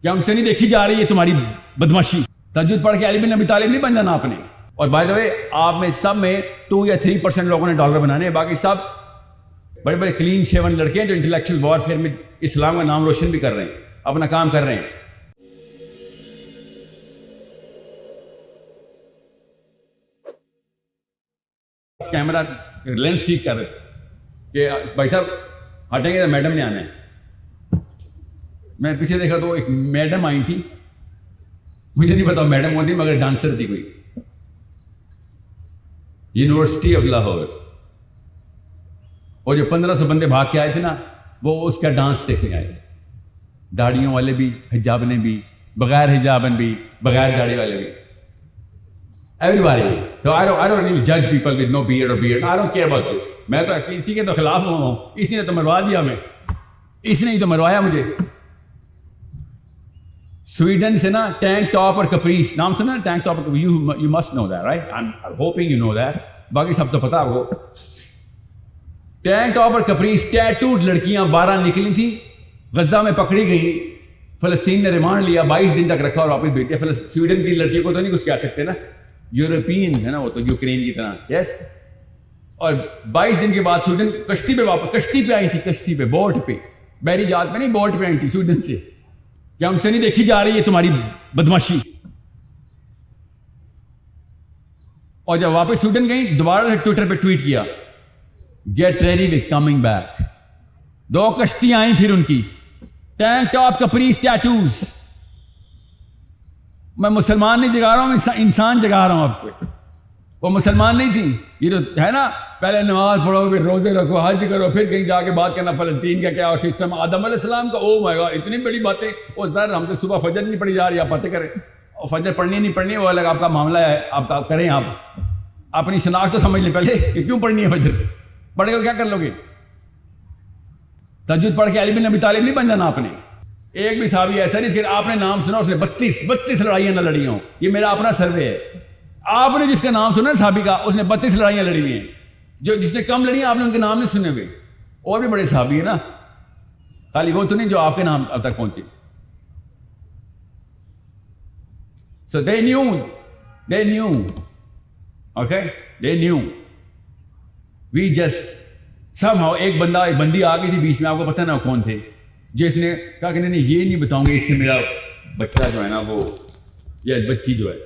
क्या हमसे नहीं देखी जा रही है तुम्हारी बदमाशी? तहज्जुद पढ़ के अली बिन अबी तालिब नहीं बन जाना आपने। और बाय द वे, आप में सब में 2 या 3% लोगों ने डॉलर बनाने हैं, बाकी सब बड़े बड़े क्लीन शेवन लड़के हैं जो इंटेलेक्चुअल वॉरफेयर में इस्लाम का नाम रोशन भी कर रहे हैं, अपना काम कर रहे हैं। कैमरा लेंस ठीक कर रहे थे कि भाई साहब हटेंगे तो मैडम ने आना है। मैं पीछे देखा तो एक मैडम आई थी, मुझे नहीं पता मैडम कौन थी, मगर डांसर थी कोई, यूनिवर्सिटी ऑफ लाहौर। और जो 1500 बंदे भाग के आए थे ना, वो उसका डांस देखने आए थे। दाढ़ियों वाले भी, हिजाबने भी, बगैर हिजाबन भी, बगैर दाढ़ी वाले भी, everybody. So I don't really judge people with no beard or beard. I don't care about this. मैं तो इसी के तो खिलाफ हूँ। इसने तो मरवा दिया हमें, इसने ही तो मरवाया मुझे। स्वीडन से ना टैंक टॉप और कपरीस, नाम सुना? Tank top, you must know that, right? I'm hoping you know that. बाकी सब तो पता है वो। टैंक टॉप और कपरीस टैटूड लड़कियां 12 निकली थी, गजा में पकड़ी गई, फलस्तीन ने रिमांड लिया, 22 दिन तक रखा और वापस भेज दिया। स्वीडन की लड़कियों को तो नहीं कुछ कह सकते ना, यूरोपियन है ना वो तो, यूक्रेन की तरह। यस। और 22 दिन के बाद स्वीडन कश्ती पे वापस, कश्ती पे आई थी, कश्ती पे, बोट पे, बहरी जहाज पे नहीं, बोट पे आई थी स्वीडन से। क्या हमसे नहीं देखी जा रही है तुम्हारी बदमाशी? और जब वापस स्वीडन गई, दोबारा ट्विटर पे ट्वीट किया, get ready with coming back. 2 कश्तियां आई फिर उनकी, टैंक टॉप, कपरीस, टैटूज। मैं मुसलमान नहीं जगा रहा हूं, इंसान जगा रहा हूं आपको। वो मुसलमान नहीं थी, ये तो है ना, पहले नमाज पढ़ो, फिर रोजे रखो, हज करो, फिर कहीं जाके बात करना फलस्तीन का क्या और सिस्टम, आदम अलैहिस्सलाम का। ओ माय गॉड, इतनी बड़ी बातें। वो सर हमसे सुबह फजर नहीं पढ़ी जा रही, आप पढ़ते करें। और फजर पढ़नी नहीं पढ़नी वो अलग आपका मामला है, आपका करें। आप अपनी शनाख्त तो समझ लें पहले कि क्यों पढ़नी है फजर। पढ़ेगा क्या कर लोगे? तहज्जुद पढ़ के अली बिन अबी तालिब नहीं बन जाना आपने। एक भी साहबी ऐसा नहीं जिसके आपने नाम सुना उसने 32 लड़ाइयां ना लड़ी हों। ये मेरा अपना सर्वे है। आपने जिसका नाम सुना साहबी का, उसने 32 लड़ाइयां लड़ी हुई हैं। जो जिसने कम लड़ी आपने उनके नाम नहीं सुने हुए। और भी बड़े साहबी है ना, खाली वो तो नहीं जो आपके नाम अब तक पहुंचे। So they knew, okay, they knew. We just somehow, एक बंदी आ गई थी बीच में, आपको पता ना कौन थे, जिसने कहा कि नहीं ये नहीं बताऊंगा, इससे मेरा बच्चा जो है ना वो, या बच्ची जो है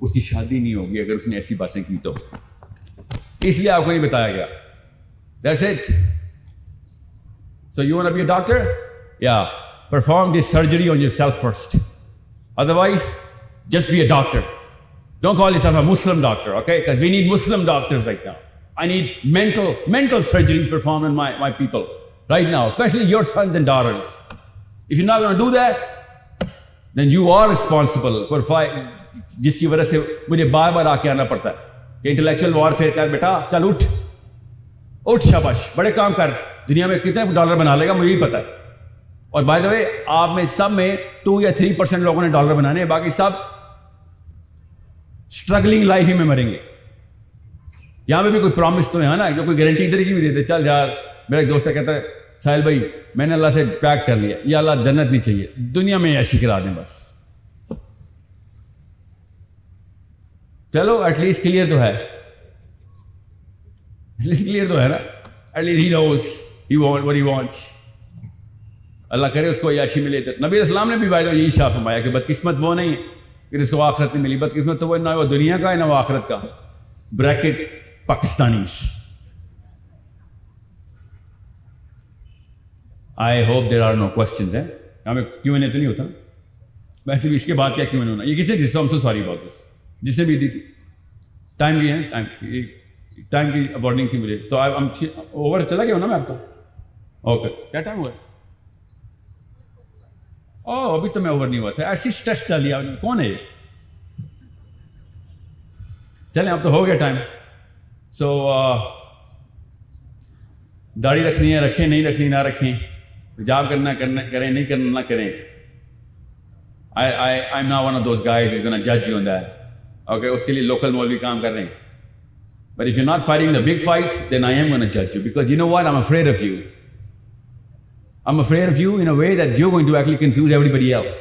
उसकी शादी नहीं होगी अगर उसने ऐसी बातें की तो, इसलिए आपको नहीं बताया गया। That's it. So you want to be a doctor? Yeah. Perform this surgery on yourself first. Otherwise, just be a doctor. Don't call yourself a Muslim doctor, okay? Because we need Muslim doctors right now. I need mental surgeries performed on my people right now, especially your sons and daughters. If you're not going to do that, then you are responsible for जिसकी वजह से मुझे बार बार आके आना पड़ता है कि intellectual warfare कर, बेटा चल उठ शाबाश, बड़े काम कर, दुनिया में कितने डॉलर बना लेगा मुझे ही पता है। और बाय द वे, आप में सब में 2 या 3% लोगों ने डॉलर बनाने हैं, बाकी सब स्ट्रगलिंग लाइफ ही में मरेंगे। यहां पे भी कोई प्रॉमिस तो है ना, जो कोई गारंटी इधर की भी देते, चल यार, मेरा एक दोस्त कहता है, साहिल भाई मैंने अल्लाह से पैक कर लिया, या अल्लाह जन्नत नहीं चाहिए, दुनिया में ऐशी करा दें बस। चलो एटलीस्ट क्लियर तो है, एटलीस्ट क्लियर तो है ना, at least he knows what he wants. Allah करे उसको याशी मिले। तो नबी इस्लाम ने भी भाई यही शाह फरमाया कि बदकिस्मत वो नहीं कि जिसको आखिरत में मिली, बदकिस्मत तो वो ना वो दुनिया का है ना वो आखिरत का। Bracket Pakistanis. I hope there are no questions है, हमें Q&A तो नहीं होता वैसे भी, इसके बाद क्या Q&A होना? ये किसने दी? सो सॉरी अबाउट दिस, जिसने भी दी थी। टाइम की है, टाइम की वार्निंग थी मुझे, तो ओवर चला गया ना मैं अब तो। ओके, क्या टाइम हुआ? ओह अभी तो मैं ओवर नहीं हुआ था, ऐसी स्ट्रेस डाली आपने, कौन है ये? चलें अब तो हो गया टाइम। सो दाढ़ी रखनी है रखें, नहीं रखनी ना रखें, हिजाब करना करें, नहीं करना ना करें। I am not one of those guys is gonna जज यू ऑन दैट, ओके? उसके लिए लोकल मौलवी काम कर रहे हैं। But if you not fighting the big fight, then I am gonna जज you, because you know what, I am afraid of you. I'm afraid of you in a way that you're going to actually confuse everybody else.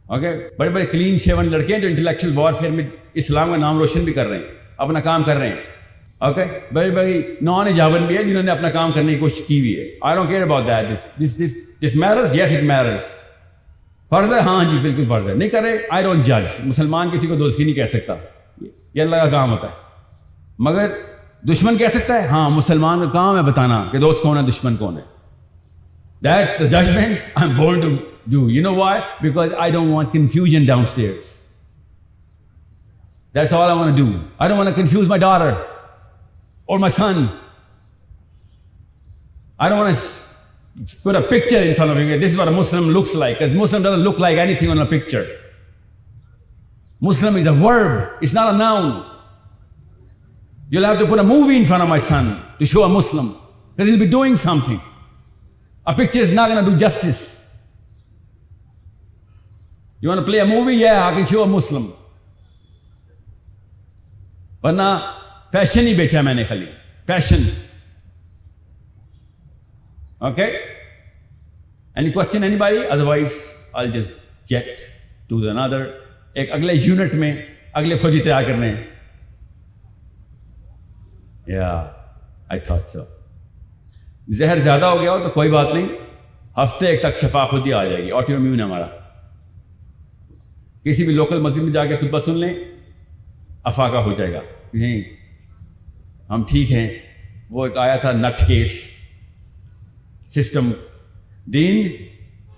Okay, बड़े बड़े clean shaven लड़के हैं जो intellectual warfare में इस्लाम का नाम रोशन भी कर रहे हैं, अपना काम कर रहे हैं। ओके, बड़ी बड़ी नॉन हिजाबन भी है जिन्होंने अपना काम करने की कोशिश की हुई है। I don't care about that, this matters, yes it matters. फर्ज है, हाँ जी बिल्कुल फर्ज है, नहीं करे आई डोंट जज। मुसलमान किसी को दोस्ती नहीं कह सकता, ये अल्लाह का काम होता है। मगर दुश्मन कह सकता है, हाँ मुसलमान का काम है बताना कि दोस्त कौन है दुश्मन कौन है। That's the judgment I'm born to do. You know why? Because I don't want confusion downstairs. That's all I want to do. I don't want to confuse my daughter or my son. I don't want to put a picture in front of him. This is what a Muslim looks like. Because Muslim doesn't look like anything on a picture. Muslim is a verb. It's not a noun. You'll have to put a movie in front of my son to show a Muslim. Because he'll be doing something. A picture is not going to do justice. You want to play a movie? Yeah, I can show a Muslim. वरना fashion ही बेचा मैंने, खाली fashion. Okay? Any question, anybody? Otherwise, I'll just jet to another. एक अगले unit में अगले फौजी तैयार करने हैं। Yeah, I thought so. जहर ज़्यादा हो गया हो तो कोई बात नहीं, हफ्ते एक तक शफा खुद ही आ जाएगी। ऑटोइम्यून है हमारा। किसी भी लोकल मस्जिद में जाके खुतबा सुन लें, अफाका हो जाएगा, नहीं हम ठीक हैं। वो एक आया था नट केस सिस्टम। दीन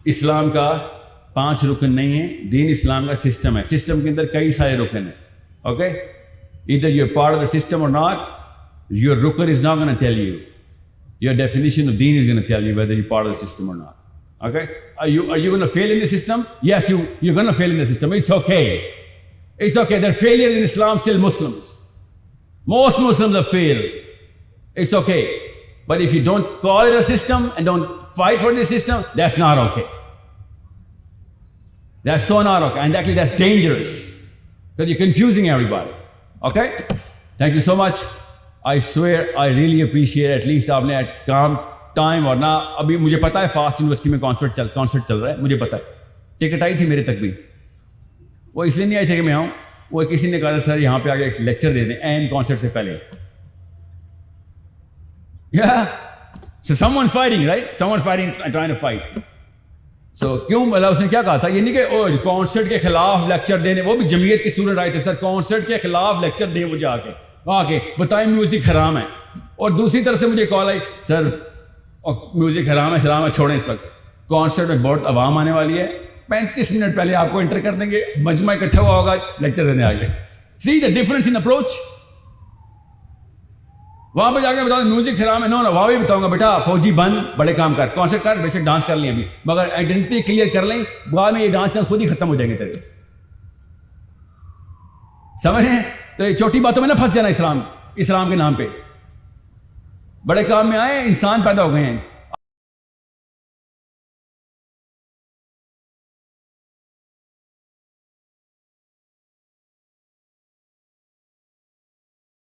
इस्लाम का 5 रुकन नहीं है, दीन इस्लाम का सिस्टम है। सिस्टम के अंदर कई सारे रुकन हैं। ओके, इधर you are part of the system और नॉट, योर रुकन is not gonna tell you. Your definition of deen is going to tell you whether you're part of the system or not. Okay? Are you going to fail in the system? Yes, you're going to fail in the system. It's okay. It's okay. There are failures in Islam, still Muslims. Most Muslims have failed. It's okay. But if you don't call it a system and don't fight for the system, that's not okay. That's so not okay. And actually that's dangerous. Because you're confusing everybody. Okay? Thank you so much. I swear I really appreciate at least आपने at calm time। और ना अभी मुझे पता है fast university में concert चल रहा है, मुझे पता है। टिकट आई थी मेरे तक भी, वो इसलिए नहीं आई थी कि मैं आऊँ, वो किसी ने कहा सर यहाँ पे आके एक लेक्चर दे दें एंड कॉन्सर्ट से पहले। Yeah, so someone's fighting, right? Someone's fighting, trying to fight. So क्यों बोला उसने, क्या कहा था? ये नहीं कि कॉन्सर्ट के खिलाफ लेक्चर देने, वो भी जमीयत के स्टूडेंट आए थे, सर कॉन्सर्ट के खिलाफ लेक्चर दें मुझे आके बताएं म्यूजिक हराम है। और दूसरी तरफ से मुझे कॉल आई, सर म्यूजिक हराम है, छोड़ें इस वक्त, कॉन्सर्ट में बहुत आवाम आने वाली है, 35 मिनट पहले आपको एंटर कर देंगे, मजमा इकट्ठा हुआ होगा लेक्चर देने आगे। See the difference in approach. वहां पर जाकर बताओ म्यूजिक हराम है, नो वहां भी बताऊंगा बेटा फौजी बन, बड़े काम कर, कॉन्सर्ट कर, बेशक डांस कर लें अभी, मगर आइडेंटिटी क्लियर कर लें, बाद में ये डांस खुद ही खत्म हो जाएंगे तेरे। समझ रहे हैं? तो ये छोटी बातों में ना फंस जाना। इस्लाम के नाम पे बड़े काम में आए, इंसान पैदा हो गए हैं।